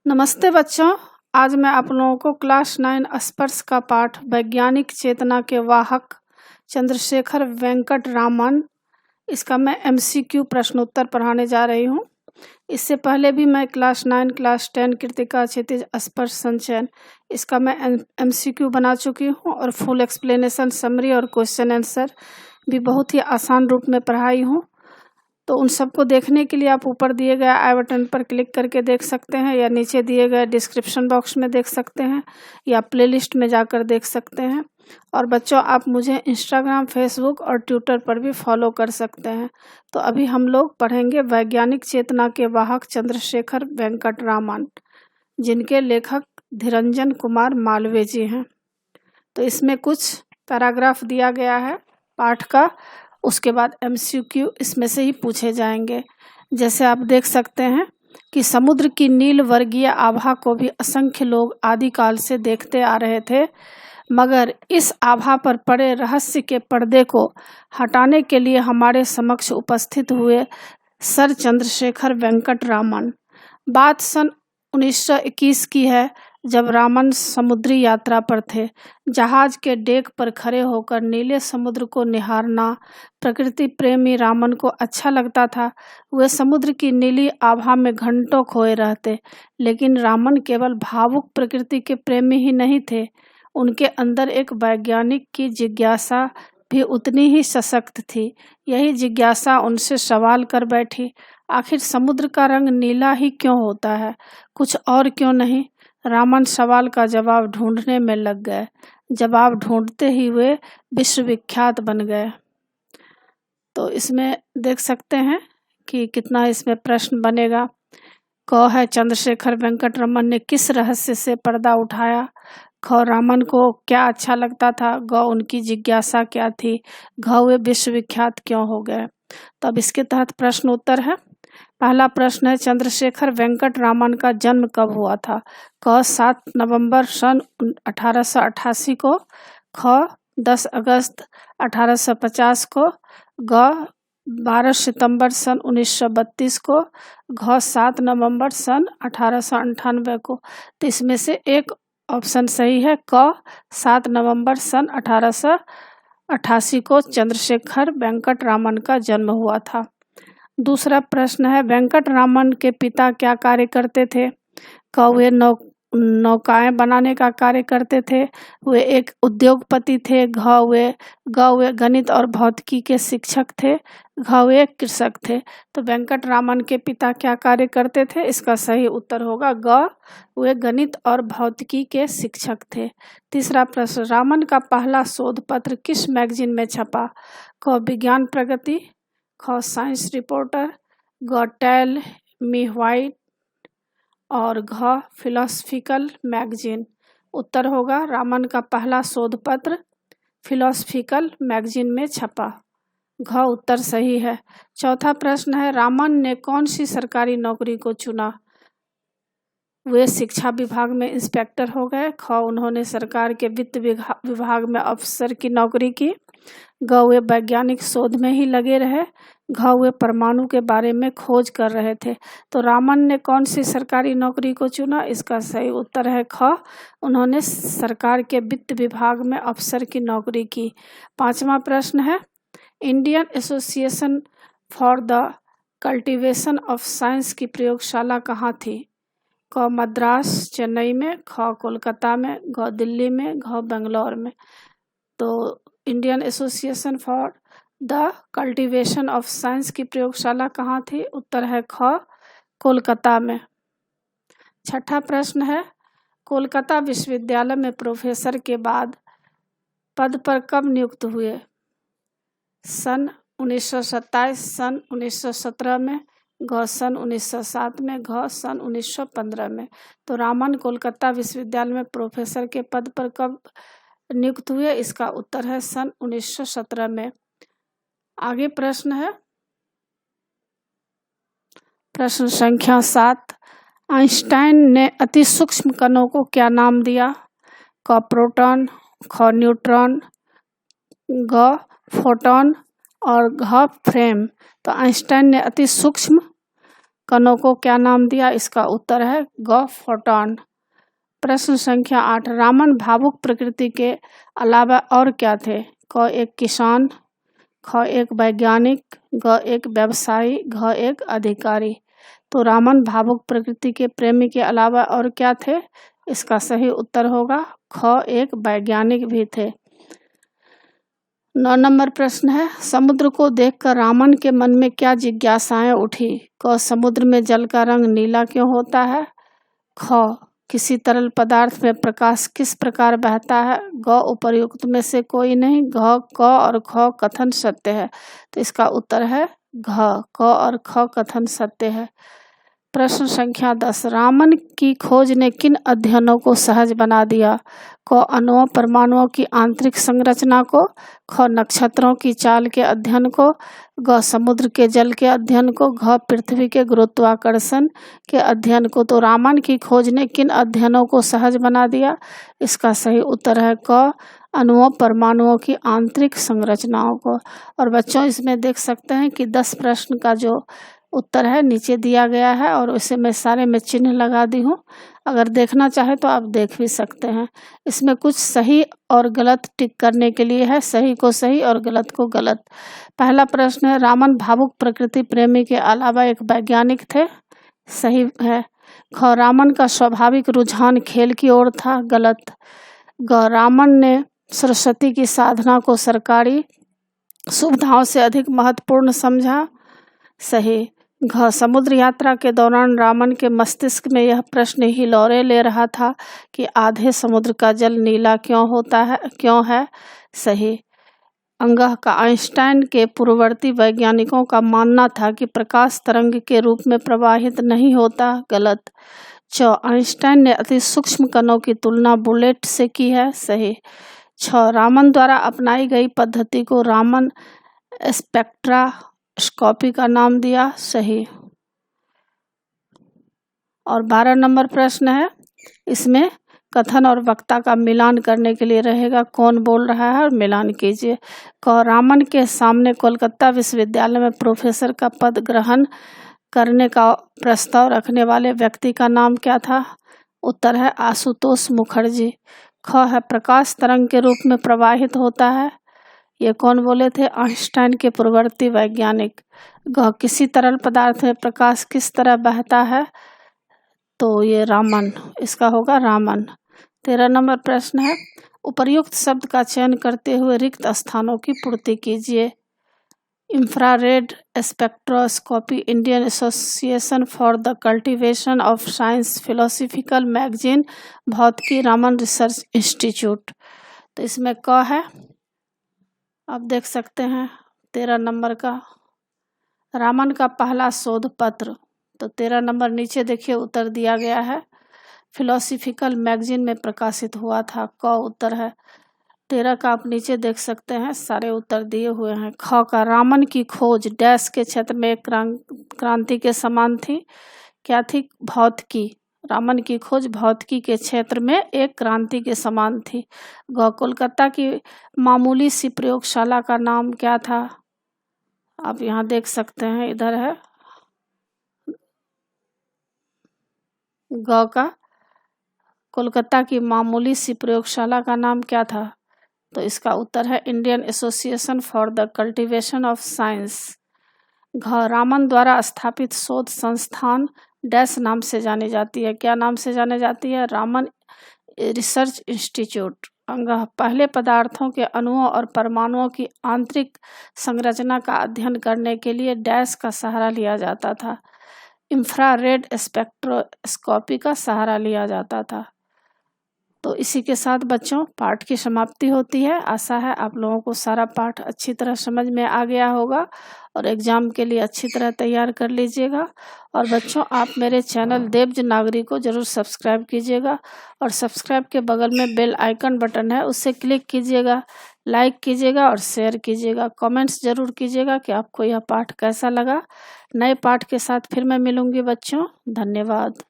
नमस्ते बच्चों। आज मैं आप लोगों को क्लास 9 स्पर्श का पाठ वैज्ञानिक चेतना के वाहक चंद्रशेखर वेंकट रामन, इसका मैं एमसीक्यू प्रश्नोत्तर पढ़ाने जा रही हूँ। इससे पहले भी मैं क्लास 9, क्लास 10 कृतिका क्षितिज स्पर्श संचयन, इसका मैं एमसीक्यू बना चुकी हूँ और फुल एक्सप्लेनेशन, समरी और क्वेश्चन आंसर भी बहुत ही आसान रूप में पढ़ाई हूँ। तो उन सबको देखने के लिए आप ऊपर दिए गए आई बटन पर क्लिक करके देख सकते हैं, या नीचे दिए गए डिस्क्रिप्शन बॉक्स में देख सकते हैं, या प्लेलिस्ट में जाकर देख सकते हैं। और बच्चों, आप मुझे इंस्टाग्राम, फेसबुक और ट्विटर पर भी फॉलो कर सकते हैं। तो अभी हम लोग पढ़ेंगे वैज्ञानिक चेतना के वाहक चंद्रशेखर वेंकट रामन, जिनके लेखक धीरंजन कुमार मालवीय जी हैं। तो इसमें कुछ पैराग्राफ दिया गया है पाठ का, उसके बाद एमसीक्यू इसमें से ही पूछे जाएंगे। जैसे आप देख सकते हैं कि समुद्र की नील वर्गीय आभा को भी असंख्य लोग आदिकाल से देखते आ रहे थे, मगर इस आभा पर पड़े रहस्य के पर्दे को हटाने के लिए हमारे समक्ष उपस्थित हुए सर चंद्रशेखर वेंकट रामन। बात सन 1921 की है, जब रामन समुद्री यात्रा पर थे। जहाज के डेक पर खड़े होकर नीले समुद्र को निहारना प्रकृति प्रेमी रामन को अच्छा लगता था। वे समुद्र की नीली आभा में घंटों खोए रहते। लेकिन रामन केवल भावुक प्रकृति के प्रेमी ही नहीं थे, उनके अंदर एक वैज्ञानिक की जिज्ञासा भी उतनी ही सशक्त थी। यही जिज्ञासा उनसे सवाल कर बैठी, आखिर समुद्र का रंग नीला ही क्यों होता है, कुछ और क्यों नहीं? रामन सवाल का जवाब ढूंढने में लग गए। जवाब ढूंढते ही वे विश्वविख्यात बन गए। तो इसमें देख सकते हैं कि कितना इसमें प्रश्न बनेगा। क है, चंद्रशेखर वेंकट रमन ने किस रहस्य से पर्दा उठाया? ख, रामन को क्या अच्छा लगता था? ग, उनकी जिज्ञासा क्या थी? घ, वे विश्वविख्यात क्यों हो गए? तो अब इसके तहत प्रश्न उत्तर है। पहला प्रश्न है, चंद्रशेखर वेंकट रामन का जन्म कब हुआ था? क, 7 नवंबर सन 1888 को। ख, 10 अगस्त 1850 को। ग, 12 सितंबर सन 1932 को। घ, 7 नवंबर सन 1898 को। तो इसमें से एक ऑप्शन सही है, क, 7 नवंबर सन 1888 को चंद्रशेखर वेंकट रामन का जन्म हुआ था। दूसरा प्रश्न है, वेंकट रामन के पिता क्या कार्य करते थे? क, वे नौकाएं बनाने का कार्य करते थे। वे एक उद्योगपति थे। ग, वे गणित और भौतिकी के शिक्षक थे। घ, वे एक कृषक थे। तो वेंकट रामन के पिता क्या कार्य करते थे? इसका सही उत्तर होगा ग, वे गणित और भौतिकी के शिक्षक थे। तीसरा प्रश्न, रामन का पहला शोध पत्र किस मैगजीन में छपा? क, विज्ञान प्रगति। ख, साइंस रिपोर्टर। ग, टेल मी व्हाइट। और घ, फिलोसफिकल मैगजीन। उत्तर होगा, रामन का पहला शोध पत्र फिलोसफिकल मैगजीन में छपा। घ उत्तर सही है। चौथा प्रश्न है, रामन ने कौन सी सरकारी नौकरी को चुना? वे शिक्षा विभाग में इंस्पेक्टर हो गए। ख, उन्होंने सरकार के वित्त विभाग में अफसर की नौकरी की। ग, वे वैज्ञानिक शोध में ही लगे रहे। घ, वे परमाणु के बारे में खोज कर रहे थे। तो रामन ने कौन सी सरकारी नौकरी को चुना? इसका सही उत्तर है ख, उन्होंने सरकार के वित्त विभाग में अफसर की नौकरी की। पांचवा प्रश्न है, Indian association for the cultivation of science की प्रयोगशाला कहाँ थी? क, मद्रास चेन्नई में। ख, कोलकाता में। घ, दिल्ली में। घ, बेंगलोर में। तो Indian association for the cultivation of science की प्रयोगशाला कहाँ थी? उत्तर है ख, कोलकाता में। छठा प्रश्न है, कोलकाता विश्वविद्यालय में प्रोफेसर के बाद पद पर कब नियुक्त हुए? सन 1927, सन 1917 में। घ, सन 1907 में। घ, सन 1915 में। तो रामन कोलकाता विश्वविद्यालय में प्रोफेसर के पद पर कब नियुक्त हुए? इसका उत्तर है सन 1917 में। आगे प्रश्न है, प्रश्न संख्या 7, आइंस्टाइन ने अति सूक्ष्म कणों को क्या नाम दिया? क, प्रोटॉन। ख, न्यूट्रॉन। ग, फोटॉन। और घ, फ्रेम। तो आइंस्टाइन ने अति सूक्ष्म कणों को क्या नाम दिया? इसका उत्तर है ग फोटॉन। प्रश्न संख्या 8, रामन भावुक प्रकृति के अलावा और क्या थे? क एक किसान, ख एक वैज्ञानिक, ग एक व्यवसायी, घ एक अधिकारी। तो रामन भावुक प्रकृति के प्रेमी के अलावा और क्या थे? इसका सही उत्तर होगा ख एक वैज्ञानिक भी थे। 9 नंबर प्रश्न है, समुद्र को देखकर रामन के मन में क्या जिज्ञासाएं उठी? क समुद्र में जल का रंग नीला क्यों होता है? ख किसी तरल पदार्थ में प्रकाश किस प्रकार बहता है? ग उपर्युक्त में से कोई नहीं, घ क और ख कथन सत्य है। तो इसका उत्तर है घ, क और ख कथन सत्य है। प्रश्न संख्या 10, रामन की खोज ने किन अध्ययनों को सहज बना दिया? क अणुओं परमाणुओं की आंतरिक संरचना को, ख नक्षत्रों की चाल के अध्ययन को, ग समुद्र के जल के अध्ययन को, घ पृथ्वी के गुरुत्वाकर्षण के अध्ययन को। तो रामन की खोज ने किन अध्ययनों को सहज बना दिया? इसका सही उत्तर है क अणुओं परमाणुओं की आंतरिक संरचनाओं को। और बच्चों इसमें देख सकते हैं कि 10 प्रश्न का जो उत्तर है नीचे दिया गया है और उसे मैं सारे में चिन्ह लगा दी हूँ। अगर देखना चाहे तो आप देख भी सकते हैं। इसमें कुछ सही और गलत टिक करने के लिए है, सही को सही और गलत को गलत। पहला प्रश्न है, रामन भावुक प्रकृति प्रेमी के अलावा एक वैज्ञानिक थे। सही है। ख रामन का स्वाभाविक रुझान खेल की ओर था। गलत। ग रामन ने सरस्वती की साधना को सरकारी सुविधाओं से अधिक महत्वपूर्ण समझा। सही। घ समुद्र यात्रा के दौरान रामन के मस्तिष्क में यह प्रश्न हिलोरे ले रहा था कि आधे समुद्र का जल नीला क्यों है। सही। अंगह का आइंस्टाइन के पूर्ववर्ती वैज्ञानिकों का मानना था कि प्रकाश तरंग के रूप में प्रवाहित नहीं होता। गलत। च आइंस्टाइन ने अति सूक्ष्म कणों की तुलना बुलेट से की है। सही। छ रामन द्वारा अपनाई गई पद्धति को रामन स्पेक्ट्रोस्कोपी का नाम दिया। सही। और 12 नंबर प्रश्न है, इसमें कथन और वक्ता का मिलान करने के लिए रहेगा कौन बोल रहा है और मिलान कीजिए। क रामन के सामने कोलकाता विश्वविद्यालय में प्रोफेसर का पद ग्रहण करने का प्रस्ताव रखने वाले व्यक्ति का नाम क्या था? उत्तर है आशुतोष मुखर्जी। ख है प्रकाश तरंग के रूप में प्रवाहित होता है। ये कौन बोले थे? आइंस्टाइन के पूर्ववर्ती वैज्ञानिक। ग किसी तरल पदार्थ में प्रकाश किस तरह बहता है? तो ये रामन, इसका होगा रामन। 13 नंबर प्रश्न है, उपर्युक्त शब्द का चयन करते हुए रिक्त स्थानों की पूर्ति कीजिए। Infrared spectroscopy, Indian association for the cultivation of science, philosophical magazine, भौतिकी, रामन रिसर्च इंस्टीट्यूट। तो इसमें क है, आप देख सकते हैं 13 नंबर का रामन का पहला शोध पत्र। तो 13 नंबर नीचे देखिए उत्तर दिया गया है, फिलोसॉफिकल मैगजीन में प्रकाशित हुआ था। क उत्तर है। 13 का आप नीचे देख सकते हैं सारे उत्तर दिए हुए हैं। ख का रामन की खोज डैश के क्षेत्र में एक क्रांति के समान थी। क्या थी? भौतिकी। रामन की खोज भौतिकी के क्षेत्र में एक क्रांति के समान थी। ग कोलकाता की मामूली सी प्रयोगशाला का नाम क्या था? आप यहाँ देख सकते हैं, इधर है ग का, कोलकाता की मामूली सी प्रयोगशाला का नाम क्या था? तो इसका उत्तर है Indian association for the cultivation of science. घ रामन द्वारा स्थापित शोध संस्थान डैश नाम से जानी जाती है। क्या नाम से जानी जाती है? Raman research institute. अंग पहले पदार्थों के अणुओं और परमाणुओं की आंतरिक संरचना का अध्ययन करने के लिए डैश का सहारा लिया जाता था। इंफ्रारेड स्पेक्ट्रोस्कोपी का सहारा लिया जाता था। तो इसी के साथ बच्चों पाठ की समाप्ति होती है। आशा है आप लोगों को सारा पाठ अच्छी तरह समझ में आ गया होगा और एग्ज़ाम के लिए अच्छी तरह तैयार कर लीजिएगा। और बच्चों आप मेरे चैनल देवज नागरी को ज़रूर सब्सक्राइब कीजिएगा और सब्सक्राइब के बगल में बेल आइकन बटन है, उससे क्लिक कीजिएगा, लाइक कीजिएगा और शेयर कीजिएगा। कमेंट्स ज़रूर कीजिएगा कि आपको यह पाठ कैसा लगा। नए पाठ के साथ फिर मैं मिलूँगी बच्चों। धन्यवाद।